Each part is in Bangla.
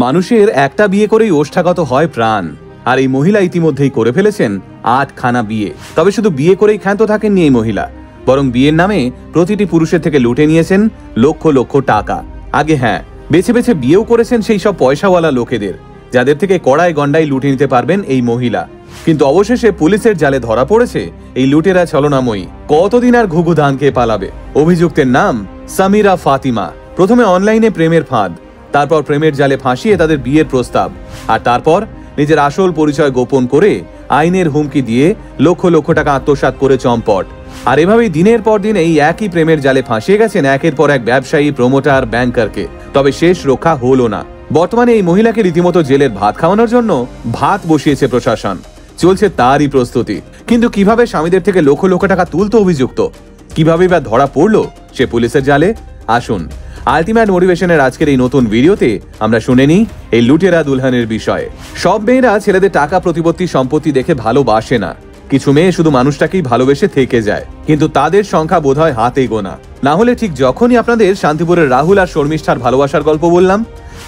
মানুষের একটা বিয়ে করেই ওষ্ঠাগত হয় প্রাণ, আর এই মহিলা ইতিমধ্যেই করে ফেলেছেন 8খানা বিয়ে। তবে শুধু বিয়ে করেই ক্ষান্ত থাকেননি এই মহিলা, বরং বিয়ের নামে প্রতিটি পুরুষের থেকে লুটে নিয়েছেন লক্ষ লক্ষ টাকা। আগে হ্যাঁ, বেছে বেছে বিয়েও করেছেন সেই সব পয়সাওয়ালা লোকেদের, যাদের থেকে কড়াই গন্ডাই লুটে নিতে পারবেন এই মহিলা। কিন্তু অবশেষে পুলিশের জালে ধরা পড়েছে এই লুটেরা ছলনাময়ী। কতদিন আর ঘুঘু ধান খেয়ে পালাবে? অভিযুক্তের নাম সামিরা ফাতিমা। প্রথমে অনলাইনে প্রেমের ফাঁদ, তারপর প্রেমের জালে ফাঁসিয়ে তাদের বিয়ের প্রস্তাব, আর তারপর নিজের আসল পরিচয় গোপন করে আইনের হুমকি দিয়ে লক্ষ লক্ষ টাকা আত্মসাৎ করে চম্পট। আর এভাবেই দিনের পর দিন এই একই প্রেমের জালে ফাঁসিয়ে গেছেন একের পর এক ব্যবসায়ী, প্রমোটার, ব্যাংকারকে। তবে শেষ রক্ষা হলো না। বর্তমানে এই মহিলাকে রীতিমতো জেলের ভাত খাওয়ানোর জন্য ভাত বসিয়েছে প্রশাসন, চলছে তারই প্রস্তুতি। কিন্তু কিভাবে স্বামীদের থেকে লক্ষ লক্ষ টাকা তুলতো অভিযুক্ত, কিভাবে বা ধরা পড়লো সে পুলিশের জালে? আসুন আলটিমেট মোটিভেশনের আজকের এই নতুন ভিডিওতে আমরা শুনে নিই এই লুটেরা দুলহানের বিষয়ে। সব মেয়েরা ছেলেদের টাকা প্রতিপত্তি সম্পত্তি দেখে ভালোবাসে না। কিছু মেয়ে শুধু মানুষটাকেই ভালোবেসে থেকে যায়, কিন্তু তাদের সংখ্যা বোধহয় হাতে গোনা। না হলে ঠিক যখনই আপনাদের শান্তিপুরের রাহুল আর শর্মিষ্ঠার ভালোবাসার গল্প বললাম,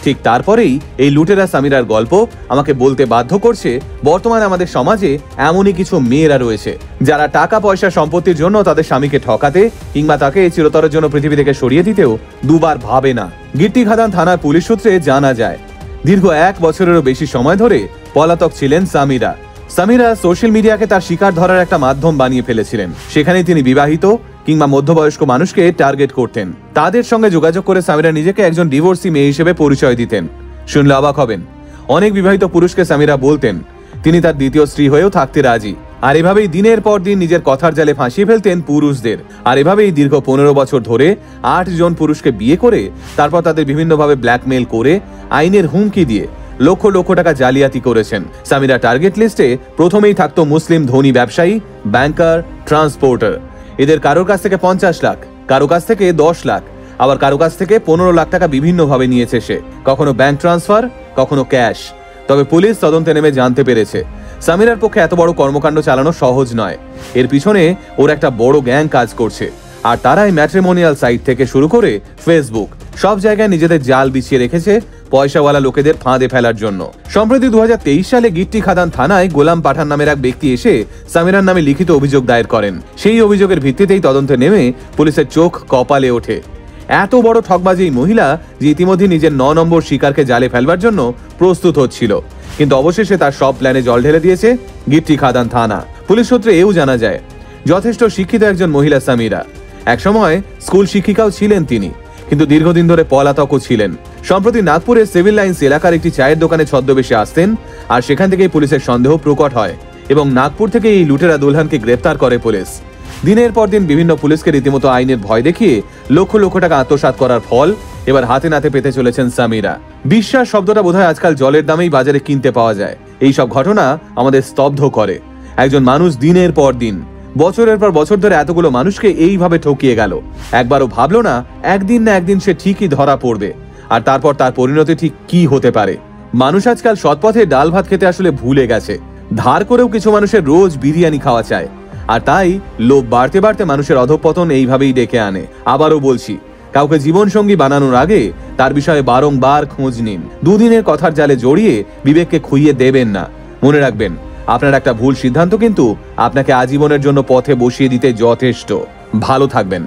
ঠিক তারপরেই এই লুটেরা সামিরার গল্প আমাকে বলতে বাধ্য করছে বর্তমানে আমাদের সমাজে এমনই কিছু মেয়েরা রয়েছে যারা টাকা পয়সা সম্পত্তির জন্য তাদের স্বামীকে ঠকাতে কিংবা তাকে চিরতরের জন্য পৃথিবী থেকে সরিয়ে দিতেও দুবার ভাবে না। গিট্টিখাদান থানার পুলিশ সূত্রে জানা যায়, দীর্ঘ 1 বছরেরও বেশি সময় ধরে পলাতক ছিলেন সামিরা। সামিরা সোশ্যাল মিডিয়াকে তার শিকার ধরার একটা মাধ্যম বানিয়ে ফেলেছিলেন। সেখানে তিনি বিবাহিত কিংবা মধ্যবয়স্ক মানুষকে টার্গেট করতেন। তাদের সঙ্গে যোগাযোগ করে সামিরা নিজেকে একজন ডিভোর্সি মেয়ে হিসেবে পরিচয় দিতেন। শুনলে অবাক হবেন, অনেক বিবাহিত পুরুষকে সামিরা বলতেন তিনি তার দ্বিতীয় স্ত্রী হয়েও থাকতে রাজি। আর এভাবেই দিনের পর দিন নিজের কথার জালে ফাঁসিয়ে ফেলতেন পুরুষদের। আর এভাবেই দীর্ঘ 15 বছর ধরে 8 জন পুরুষকে বিয়ে করে তারপর তাদের বিভিন্নভাবে ব্ল্যাকমেইল করে আইনের হুমকি দিয়ে লক্ষ লক্ষ টাকা জালিয়াতি করেছেন। সামিরা টার্গেট লিস্টে প্রথমেই থাকতো মুসলিম ধনী ব্যবসায়ী, ব্যাংকার, ট্রান্সপোর্টার। এদের কারোর কাছ থেকে 50 লাখ, কারো কাছ থেকে 10 লাখ, আবার কারো কাছ থেকে 15 লাখ টাকা বিভিন্নভাবে নিয়েছে সে, কখনো ব্যাংক ট্রান্সফার, কখনো ক্যাশ। তবে পুলিশ তদন্তে নেমে জানতে পেরেছে সামিরার পক্ষে এত বড় কর্মকাণ্ড চালানো সহজ নয়। এর পিছনে ওর একটা বড় গ্যাং কাজ করছে, আর তারাই ম্যাট্রিমোনিয়াল সাইট থেকে শুরু করে ফেসবুক সব জায়গায় নিজেদের জাল বিছিয়ে রেখেছে পয়সাওয়ালা লোকেদের ফাঁদে ফেলার জন্য। সম্প্রতি 2023 সালে গিট্টিখাদান থানায় গোলাম পাঠান নামের এক ব্যক্তি এসে সামিরার নামে লিখিত অভিযোগ দায়ের করেন। সেই অভিযোগের ভিত্তিতেই তদন্তে নেমে পুলিশের চোখ কপালে ওঠে। এত বড় ঠকবাজি এই মহিলা, যে ইতিমধ্যে নিজের 9 নম্বর শিকারকে জালে ফেলবার জন্য প্রস্তুত হচ্ছিল, কিন্তু অবশেষে তার সব প্ল্যানে জল ঢেলে দিয়েছে গিট্টিখাদান থানা। পুলিশ সূত্রে এও জানা যায়, যথেষ্ট শিক্ষিত একজন মহিলা সামিরা। একসময় স্কুল শিক্ষিকাও ছিলেন তিনি, কিন্তু দীর্ঘদিন ধরে পলাতকও ছিলেন। সম্প্রতি নাগপুরের সিভিল লাইন্স এলাকার একটি চায়ের দোকানে ছদ্মবেশে আসতেন, আর সেখান থেকেই পুলিশের সন্দেহ প্রকট হয় এবং নাগপুর থেকে এই লুটেরা দুলহানকে গ্রেপ্তার করে পুলিশ। দিনের পর দিন বিভিন্ন পুলিশকে রীতিমতো আইনের ভয় দেখিয়ে লক্ষ লক্ষ টাকা আত্মসাৎ করার ফল এবার হাতে নাতে পেতে চলেছেন সামিরা। বিশ্বাস শব্দটা বোধহয় আজকাল জলের দামেই বাজারে কিনতে পাওয়া যায়। এই সব ঘটনা আমাদের স্তব্ধ করে। একজন মানুষ দিনের পর দিন, বছরের পর বছর ধরে এতগুলো মানুষকে এইভাবে ঠকিয়ে গেল। একবারও ভাবলো না একদিন না একদিন সে ঠিকই ধরা পড়বে, আর তারপর তার পরিণতি ঠিক কি হতে পারে। মানুষ আজকাল সৎপথে ডাল ভাত খেতে আসলে ভুলে গেছে। ধার করেও কিছু মানুষের রোজ বিরিয়ানি খাওয়া চায়, আর তাই লোভ বাড়তে বাড়তে মানুষের অধঃপতন এইভাবেই ডেকে আনে। আবারও বলছি, কাউকে জীবনসঙ্গী বানানোর আগে তার বিষয়ে বারংবার খোঁজ নিন। দুদিনের কথার জালে জড়িয়ে বিবেককে খুইয়ে দেবেন না। মনে রাখবেন, আপনার একটা ভুল সিদ্ধান্ত কিন্তু আপনাকে আজীবনের জন্য পথে বসিয়ে দিতে যথেষ্ট। ভালো থাকবেন।